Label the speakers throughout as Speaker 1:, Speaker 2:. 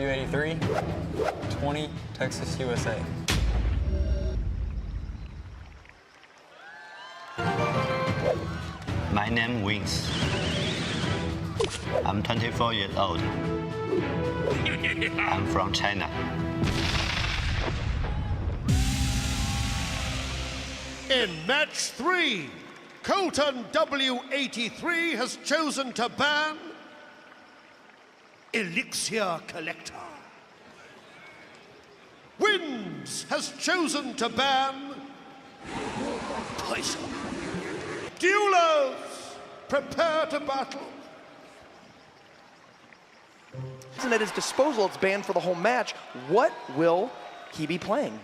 Speaker 1: W83, 20, Texas, USA.
Speaker 2: My name Wings. I'm 24 years old. I'm from China.
Speaker 3: In match 3, Coltown83 has chosen to ban Elixir Collector. Wins has chosen to ban Tyson. Duelers, prepare to battle.
Speaker 4: At his disposal, it's banned for the whole match. What will he be playing?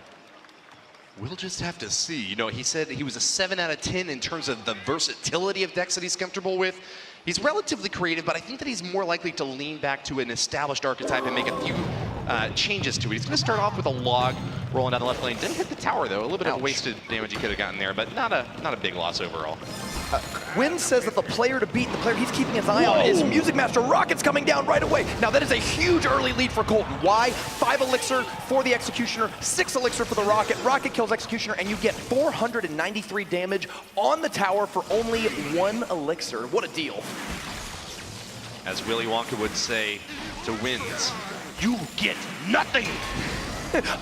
Speaker 5: We'll just have to see. You know, he said he was a 7 out of 10 in terms of the versatility of decks that he's comfortable with. He's relatively creative, but I think that he's more likely to lean back to an established archetype and make a few changes to it. He's going to start off with a log rolling down the left lane. Didn't hit the tower though. A little bit of wasted damage he could have gotten there, but not a big loss overall.
Speaker 4: Wynn says that the player to beat, the player he's keeping his eye on, is Music Master. Rocket's coming down right away. Now that is a huge early lead for Colton. Why? 5 Elixir for the Executioner, 6 Elixir for the Rocket. Rocket kills Executioner, and you get 493 damage on the tower for only 1 Elixir. What a deal.
Speaker 5: As Willy Wonka would say to Wins, you get nothing.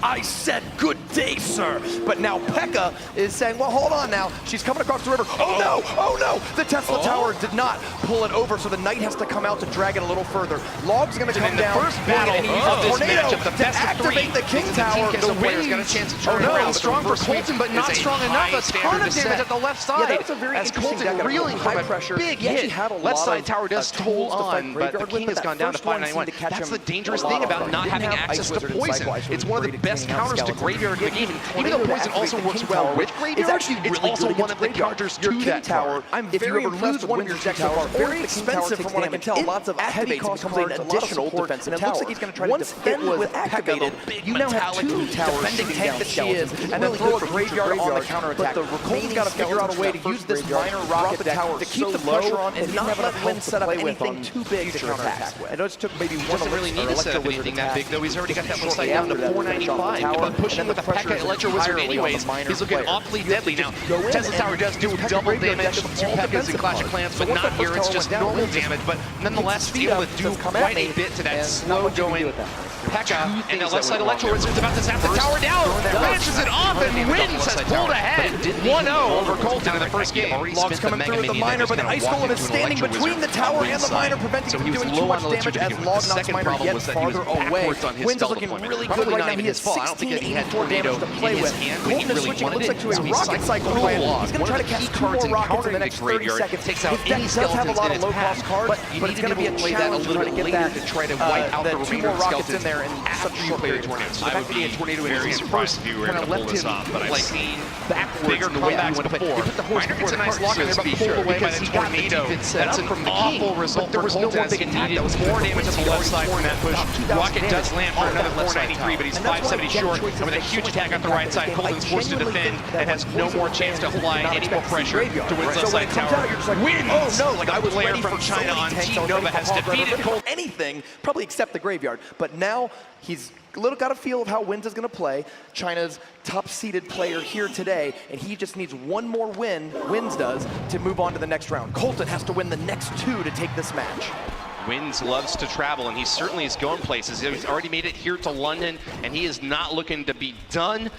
Speaker 4: I said good day, sir. But now Pekka is saying, well, hold on now. She's coming across the river. Oh no, oh no. The Tesla Tower did not pull it over, so the Knight has to come out to drag it a little further. Log's gonna come down.
Speaker 5: First battle
Speaker 4: of
Speaker 5: this matchup, the
Speaker 4: to
Speaker 5: best of 3.
Speaker 4: activate the King Tower.
Speaker 5: The Wins got a chance to turn around.
Speaker 6: Strong for Colton, but not strong enough. A ton of damage at the left side.
Speaker 4: Yeah, that's a very
Speaker 5: as
Speaker 4: interesting
Speaker 5: Colton
Speaker 4: deck.
Speaker 5: reeling from
Speaker 4: High
Speaker 5: a
Speaker 4: pressure.
Speaker 5: big hit. Left side tower does hold on, but the King has gone down to 591. That's the dangerous thing about not having access to poison. It's one of the best counters to Graveyard in the game. Even though poison also works well with Graveyard, it's also one of the counters to that tower.
Speaker 4: I'm very impressed with one of your decks so far. Very expensive from what I can tell. Lots of heavy cost cards, an additional defensive tower. It looks like he's going to try to defend with activated. You now have 2 defending tank that she is, and then throw a Graveyard on the counterattack. But the Colton's got to figure out a way to use this minor rocket deck to keep the pressure on and not let Wynn set up anything too big to counterattack with. I know it took maybe one
Speaker 5: doesn't really need to set up anything that big, though. He's already got that left side down to 495. But pushing with the Pekka Electro Wizard anyways, he's looking awfully deadly now. Tesla Tower does do double damage to Pekkas in Clash of Clans, but not here. It's just normal damage, but nonetheless able to do quite a bit to that slow-going Pekka. And the left side Electro Wizard's about to zap the tower down. Finishes it off, and Wins has pulled ahead 1-0 over Colton in the first game.
Speaker 4: Log's coming through with the Miner, but an Ice Golem is standing between the tower and the Miner, preventing him from doing too much damage as Log knocks Miner yet farther away. Wins is looking really good right now. He has 1684 damage to play with. Colton is switching, it looks like, to a rocket cycle plan. He's going to try to cast 2 more rockets in the next 30 seconds. His deck does have a lot of low-cost cards, but it's going to be a challenge to try to get that, the 2 more rockets in there in such a short period of time.
Speaker 5: I would be very surprised if you were able to pull this off, but I've seen bigger comebacks before. Miner gets a nice lock in there, but pulled away by the tornado. That's an awful result for Colton as he needed more damage on the left side from that push. Rocket does land for another 493, but he's 570 short, and with a huge attack on the right side, Colton's forced to defend and has no more chance to apply any more pressure to Wynn's left side tower. Wins! Oh no, like a player from China on Team Nova has defeated Colton.
Speaker 4: Anything, probably except the Graveyard, but now he's got a feel of how Wins is going to play. China's top-seeded player here today, and he just needs one more win, Wins does, to move on to the next round. Colton has to win the next 2 to take this match.
Speaker 5: Wins loves to travel, and he certainly is going places. He's already made it here to London, and he is not looking to be done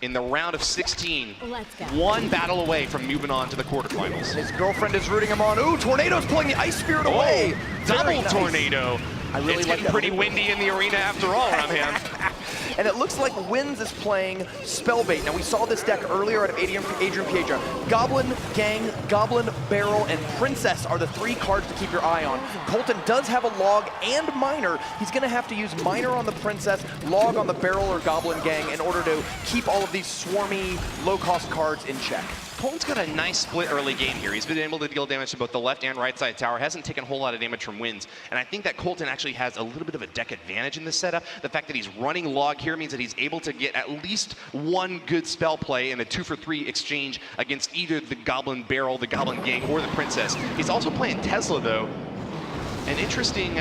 Speaker 5: in the round of 16.
Speaker 7: Let's go.
Speaker 5: 1 battle away from moving on to the quarterfinals.
Speaker 4: His girlfriend is rooting him on. Ooh, Tornado's pulling the Ice Spirit away.
Speaker 5: Double tornado. It's getting pretty windy in the arena after all around here.
Speaker 4: And it looks like Wins is playing Spellbait. Now, we saw this deck earlier out of Adrian Piedra. Goblin, Gang, Goblin, Barrel, and Princess are the 3 cards to keep your eye on. Colton does have a Log and Miner. He's going to have to use Miner on the Princess, Log on the Barrel or Goblin Gang in order to keep all of these swarmy, low-cost cards in check.
Speaker 5: Colton's got a nice split early game here. He's been able to deal damage to both the left and right side tower. Hasn't taken a whole lot of damage from Wins. And I think that Colton actually has a little bit of a deck advantage in this setup. The fact that he's running Log here means that he's able to get at least 1 good spell play in a 2-for-3 exchange against either the Goblin Barrel, the Goblin Gang, or the Princess. He's also playing Tesla, though. An interesting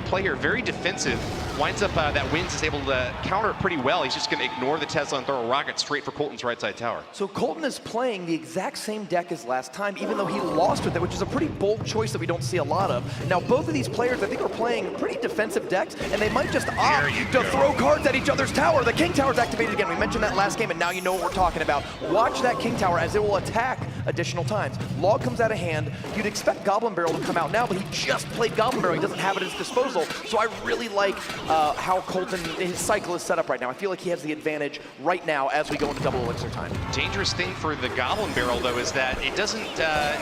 Speaker 5: play here, very defensive. Winds up that Wins is able to counter it pretty well. He's just going to ignore the Tesla and throw a rocket straight for Colton's right side tower.
Speaker 4: So Colton is playing the exact same deck as last time, even though he lost with it, which is a pretty bold choice that we don't see a lot of. Now, both of these players, I think, are playing pretty defensive decks, and they might just opt to throw cards at each other's tower. The King Tower's activated again. We mentioned that last game, and now you know what we're talking about. Watch that King Tower as it will attack additional times. Log comes out of hand. You'd expect Goblin Barrel to come out now, but he just played Goblin Barrel. He doesn't have it at his disposal. So I really like how Colton, his cycle is set up right now. I feel like he has the advantage right now as we go into double elixir time.
Speaker 5: Dangerous thing for the Goblin Barrel, though, is that it doesn't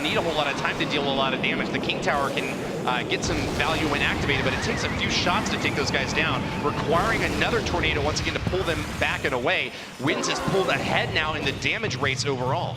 Speaker 5: need a whole lot of time to deal a lot of damage. The King Tower can get some value when activated, but it takes a few shots to take those guys down, requiring another tornado once again to pull them back and away. Wins has pulled ahead now in the damage rates overall.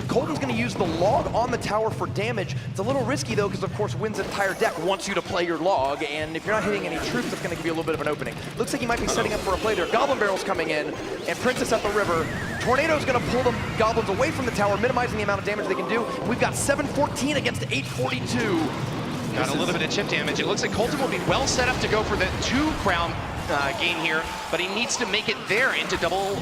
Speaker 4: Colton's going to use the log on the tower for damage. It's a little risky, though, because, of course, Win's entire deck wants you to play your log, and if you're not hitting any troops, that's going to give you a little bit of an opening. Looks like he might be setting up for a play there. Goblin Barrel's coming in, and Princess at the river. Tornado's going to pull the Goblins away from the tower, minimizing the amount of damage they can do. We've got 714 against 842.
Speaker 5: Got a little bit of chip damage. It looks like Colton will be well set up to go for the 2 crown gain here, but he needs to make it there into double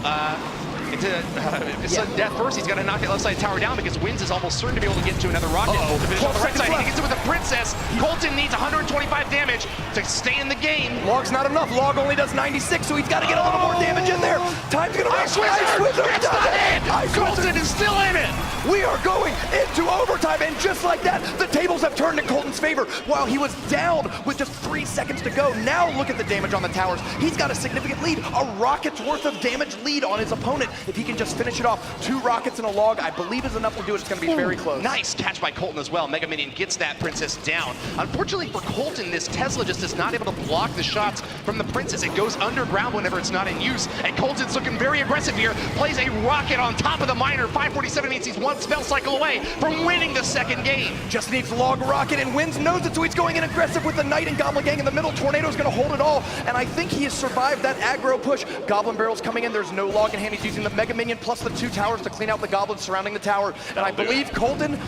Speaker 5: sudden death first. He's got to knock that left side tower down because Wins is almost certain to be able to get to another rocket. To finish on the right side. He gets it with a Princess. Colton needs 125 damage to stay in the game.
Speaker 4: Log's not enough. Log only does 96, so he's got to get a little more damage in there. Time's going to run. Ice Wizard does it!
Speaker 5: Colton is still in it!
Speaker 4: We are going into overtime, and just like that, the tables have turned in Colton's favor. While he was down with just 3 seconds to go, now look at the damage on the towers. He's got a significant lead, a rocket's worth of damage lead on his opponent. If he can just finish it off, 2 rockets and a log, I believe is enough to do it. It's going to be very close.
Speaker 5: Nice catch by Colton as well. Mega Minion gets that Princess down. Unfortunately for Colton, this Tesla just is not able to block the shots from the Princess. It goes underground whenever it's not in use, and Colton's looking very aggressive here. Plays a rocket on top of the miner. 547 means he's 1 spell cycle away from winning the second game.
Speaker 4: Just needs log rocket and Wins knows it, so he's going in aggressive with the Knight and Goblin Gang in the middle. Tornado's going to hold it all, and I think he has survived that aggro push. Goblin Barrel's coming in. There's no log in hand. He's using the Mega Minion plus the 2 towers to clean out the goblins surrounding the tower. And I believe Colton,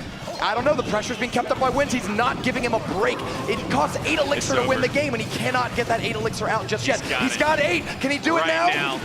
Speaker 4: I don't know, the pressure's being kept up by Wins. He's not giving him a break. It costs 8 elixir to win the game, and he cannot get that 8 elixir out just yet. He's got 8. Can he do it now?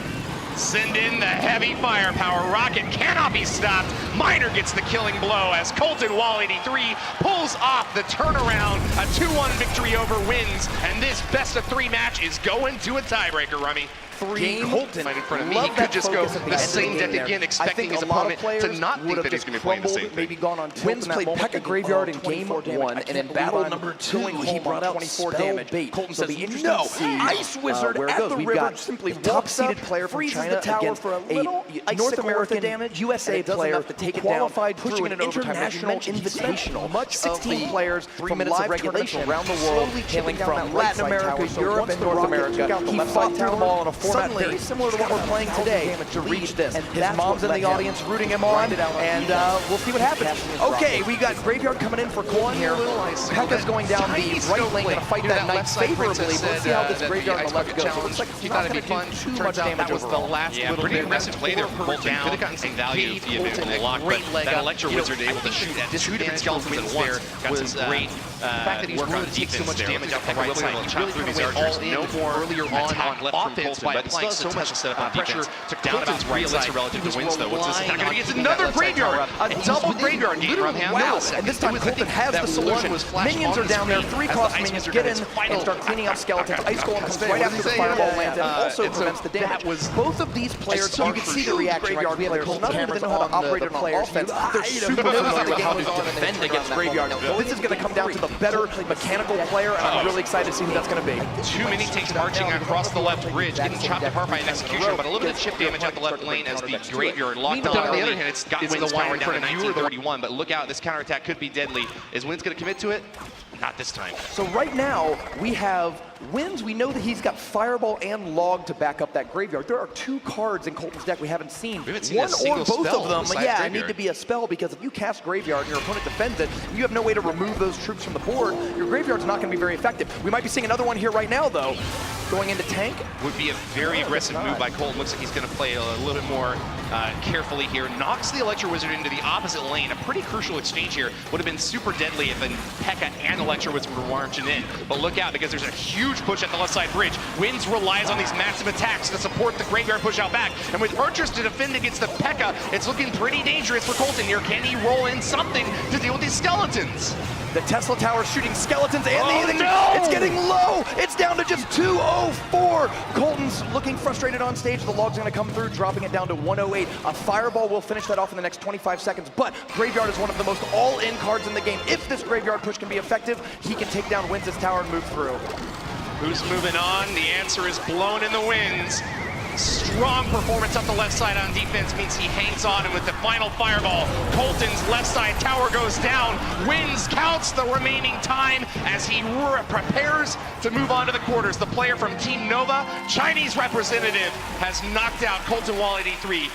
Speaker 5: Send in the heavy firepower. Rocket cannot be stopped. Miner gets the killing blow as Colton Wall83 pulls off the turnaround. A 2-1 victory over Wins, and this best-of-3 match is going to a tiebreaker, Rummy.
Speaker 4: Colton
Speaker 5: right in front of me. He could just go the same deck again, expecting his opponent to not think that he's going to be playing the same thing.
Speaker 4: Maybe gone on Wins played Pekka Graveyard in game 1, and in battle number 2, he brought out 24 damage. Colton says, no, Ice Wizard at the river simply walks up, freezes the tower for a little North American damage, USA player to take it down, pushing an international invitational. Much 16 players from live regulation around the world, hailing from Latin America, Europe, and North America. He fought through them all in a format very similar to what we're playing today to reach this. His mom's in the audience rooting him on, and we'll see what happens. Okay, we got Graveyard coming in for Colton here. Pekka's going down the right lane, going to fight that Knight favorably. We'll see how this Graveyard on the left goes. It looks like
Speaker 5: he thought it'd be fun. Turns out that was the last little
Speaker 6: pretty aggressive play there for Colton.
Speaker 5: Could have gotten some value if he had been able to lock, but that Electro Wizard able to shoot at 2 different skeletons at once. Got some great work on defense so much damage up the right side. He really went all in no more earlier on offense by applying so much pressure to down about 3 elixir relative to Wins, though. What's this attack going to get? Another graveyard! A double graveyard game from him.
Speaker 4: Wow, and this time Colton has the solution. Minions are down there, 3 cost minions get in and start cleaning out skeletons. Ice Golem comes right after the Fireball lands and also prevents the damage. Both of these players, you can see the reaction, right? We have Colt cameras know how to operate it on offense. They're super familiar with how to defend against Graveyard. This is going to come down to the better mechanical player, and I'm really excited to see who that's going to be.
Speaker 5: Too many tanks marching across the left bridge, getting chopped apart by an execution, but a little bit of chip damage at the left lane as the Graveyard locked on. On the other hand, it's got Wins power down to 1931, but look out, this counterattack could be deadly. Is Wins going to commit to it? Not this time.
Speaker 4: So right now, we have Wins, we know that he's got Fireball and Log to back up that graveyard. There are 2 cards in Colton's deck we haven't seen.
Speaker 5: We haven't seen
Speaker 4: one
Speaker 5: a single
Speaker 4: or both
Speaker 5: spell
Speaker 4: of them,
Speaker 5: besides
Speaker 4: yeah,
Speaker 5: graveyard.
Speaker 4: need to be a spell, because if you cast Graveyard and your opponent defends it, and you have no way to remove those troops from the board, your Graveyard's not going to be very effective. We might be seeing another one here right now, though. Going into tank.
Speaker 5: Would be a very aggressive move by Colton. Looks like he's going to play a little bit more carefully here. Knocks the Electro Wizard into the opposite lane. A pretty crucial exchange here. Would have been super deadly if P.E.K.K.A. and Electro Wizard were marching in. But look out, because there's a huge push at the left side bridge. Wins relies on these massive attacks to support the Graveyard push out back. And with Archers to defend against the P.E.K.K.A., it's looking pretty dangerous for Colton here. Can he roll in something to deal with these skeletons?
Speaker 4: The Tesla Tower shooting skeletons, and
Speaker 5: no!
Speaker 4: It's getting low. It's down to just 204. Colton's looking frustrated on stage. The Log's going to come through, dropping it down to 108. A Fireball will finish that off in the next 25 seconds, but Graveyard is one of the most all-in cards in the game. If this Graveyard push can be effective, he can take down Wins' tower and move through.
Speaker 5: Who's moving on? The answer is blown in the winds. Strong performance up the left side on defense means he hangs on, and with the final Fireball, Colton's left side tower goes down. Wins counts the remaining time as he prepares to move on to the quarters. The player from Team Nova, Chinese representative, has knocked out Coltown83